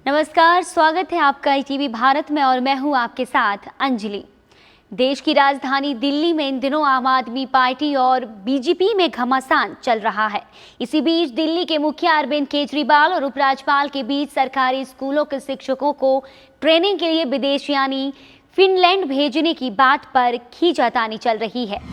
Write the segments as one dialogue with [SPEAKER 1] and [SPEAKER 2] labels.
[SPEAKER 1] नमस्कार, स्वागत है आपका ईटीवी भारत में और मैं हूं आपके साथ अंजलि। देश की राजधानी दिल्ली में इन दिनों आम आदमी पार्टी और बीजेपी में घमासान चल रहा है। इसी बीच दिल्ली के मुखिया अरविंद केजरीवाल और उपराज्यपाल के बीच सरकारी स्कूलों के शिक्षकों को ट्रेनिंग के लिए विदेश यानी फिनलैंड भेजने की बात पर खींचातानी चल रही है।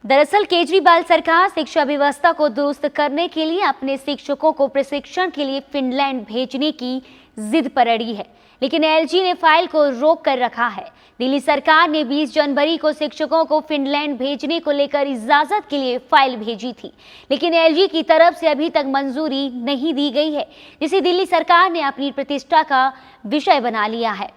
[SPEAKER 1] दरअसल केजरीवाल सरकार शिक्षा व्यवस्था को दुरुस्त करने के लिए अपने शिक्षकों को प्रशिक्षण के लिए फिनलैंड भेजने की जिद पर अड़ी है, लेकिन एलजी ने फाइल को रोक कर रखा है। दिल्ली सरकार ने 20 जनवरी को शिक्षकों को फिनलैंड भेजने को लेकर इजाजत के लिए फाइल भेजी थी, लेकिन एलजी की तरफ से अभी तक मंजूरी नहीं दी गई है, जिसे दिल्ली सरकार ने अपनी प्रतिष्ठा का विषय बना लिया है।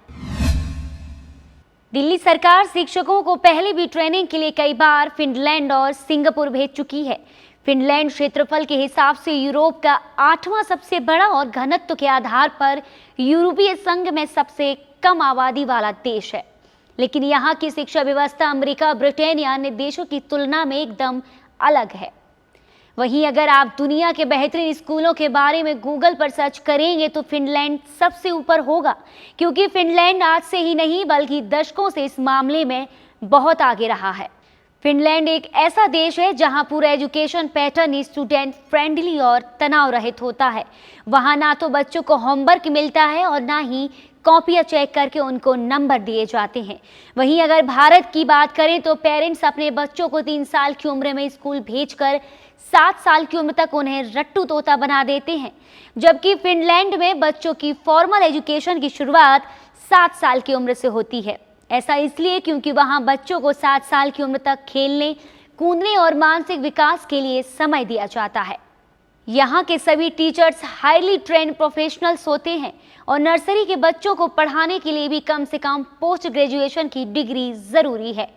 [SPEAKER 1] दिल्ली सरकार शिक्षकों को पहले भी ट्रेनिंग के लिए कई बार फिनलैंड और सिंगापुर भेज चुकी है। फिनलैंड क्षेत्रफल के हिसाब से यूरोप का 8वां सबसे बड़ा और घनत्व के आधार पर यूरोपीय संघ में सबसे कम आबादी वाला देश है, लेकिन यहाँ की शिक्षा व्यवस्था अमेरिका, ब्रिटेन या अन्य देशों की तुलना में एकदम अलग है। वहीं अगर आप दुनिया के बेहतरीन स्कूलों के बारे में गूगल पर सर्च करेंगे तो फिनलैंड सबसे ऊपर होगा, क्योंकि फिनलैंड आज से ही नहीं बल्कि दशकों से इस मामले में बहुत आगे रहा है। फिनलैंड एक ऐसा देश है जहां पूरा एजुकेशन पैटर्न स्टूडेंट फ्रेंडली और तनाव रहित होता है। वहां ना तो बच्चों को होमवर्क मिलता है और ना ही कॉपियां चेक करके उनको नंबर दिए जाते हैं। वहीं अगर भारत की बात करें तो पेरेंट्स अपने बच्चों को 3 साल की उम्र में स्कूल भेजकर 7 साल की उम्र तक उन्हें रट्टू तोता बना देते हैं, जबकि फिनलैंड में बच्चों की फॉर्मल एजुकेशन की शुरुआत 7 साल की उम्र से होती है। ऐसा इसलिए क्योंकि वहां बच्चों को 7 साल की उम्र तक खेलने, कूदने और मानसिक विकास के लिए समय दिया जाता है। यहाँ के सभी टीचर्स हाईली ट्रेन्ड प्रोफेशनल्स होते हैं और नर्सरी के बच्चों को पढ़ाने के लिए भी कम से कम पोस्ट ग्रेजुएशन की डिग्री जरूरी है।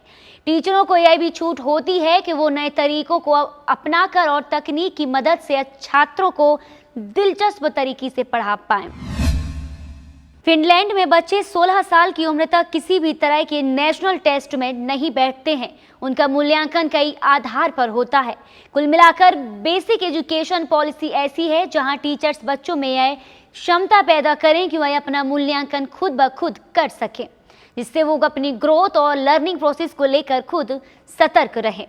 [SPEAKER 1] टीचरों को यह भी छूट होती है कि वो नए तरीकों को अपनाकर और तकनीक की मदद से छात्रों को दिलचस्प तरीके से पढ़ा पाएं। फिनलैंड में बच्चे 16 साल की उम्र तक किसी भी तरह के नेशनल टेस्ट में नहीं बैठते हैं। उनका मूल्यांकन कई आधार पर होता है। कुल मिलाकर बेसिक एजुकेशन पॉलिसी ऐसी है जहां टीचर्स बच्चों में यह क्षमता पैदा करें कि वह अपना मूल्यांकन खुद ब खुद कर सकें, जिससे वो अपनी ग्रोथ और लर्निंग प्रोसेस को लेकर खुद सतर्क रहें।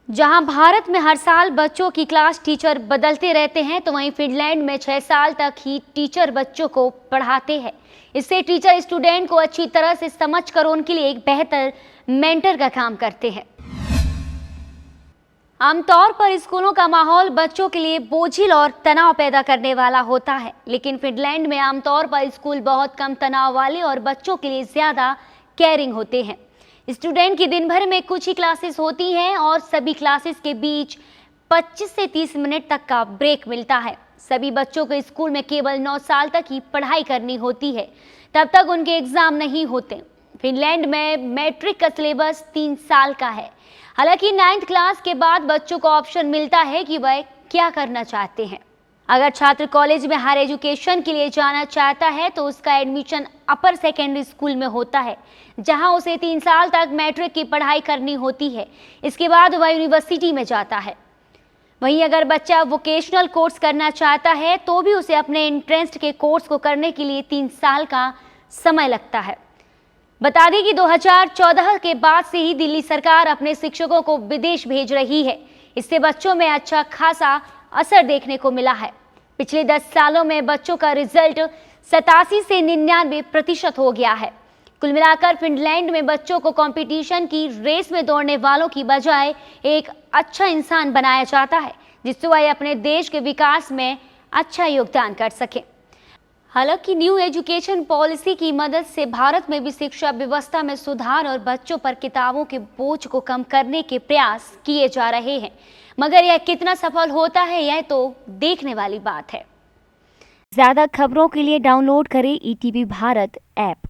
[SPEAKER 1] जहां भारत में हर साल बच्चों की क्लास टीचर बदलते रहते हैं, तो वहीं फिनलैंड में 6 साल तक ही टीचर बच्चों को पढ़ाते हैं। इससे टीचर स्टूडेंट को अच्छी तरह से समझकर उनके लिए एक बेहतर मेंटर का काम करते हैं। आमतौर पर स्कूलों का माहौल बच्चों के लिए बोझिल और तनाव पैदा करने वाला होता है, लेकिन फिनलैंड में आमतौर पर स्कूल बहुत कम तनाव वाले और बच्चों के लिए ज्यादा केयरिंग होते हैं। स्टूडेंट की दिन भर में कुछ ही क्लासेस होती हैं और सभी क्लासेस के बीच 25 से 30 मिनट तक का ब्रेक मिलता है। सभी बच्चों को स्कूल में केवल 9 साल तक ही पढ़ाई करनी होती है, तब तक उनके एग्जाम नहीं होते। फिनलैंड में मैट्रिक का सिलेबस 3 साल का है। हालांकि 9th क्लास के बाद बच्चों को ऑप्शन मिलता है कि वह क्या करना चाहते हैं। अगर छात्र कॉलेज में हायर एजुकेशन के लिए जाना चाहता है तो उसका एडमिशन अपर सेकेंडरी स्कूल में होता है, जहां उसे 3 साल तक मैट्रिक की पढ़ाई करनी होती है। इसके बाद वह यूनिवर्सिटी में जाता है। वहीं अगर बच्चा वोकेशनल कोर्स करना चाहता है तो भी उसे अपने एंट्रेंस के कोर्स को करने के लिए 3 साल का समय लगता है। बता दें कि 2014 के बाद से ही दिल्ली सरकार अपने शिक्षकों को विदेश भेज रही है। इससे बच्चों में अच्छा खासा असर देखने को मिला है। पिछले 10 सालों में बच्चों का रिजल्ट 87 से 99% हो गया है। कुल मिलाकर फिनलैंड में बच्चों को कंपटीशन की रेस में दौड़ने वालों की बजाय एक अच्छा इंसान बनाया जाता है, जिससे वह अपने देश के विकास में अच्छा योगदान कर सके। हालांकि न्यू एजुकेशन पॉलिसी की मदद से भारत में भी शिक्षा व्यवस्था में सुधार और बच्चों पर किताबों के बोझ को कम करने के प्रयास किए जा रहे हैं, मगर यह कितना सफल होता है यह तो देखने वाली बात है। ज्यादा खबरों के लिए डाउनलोड करें ईटीवी भारत ऐप।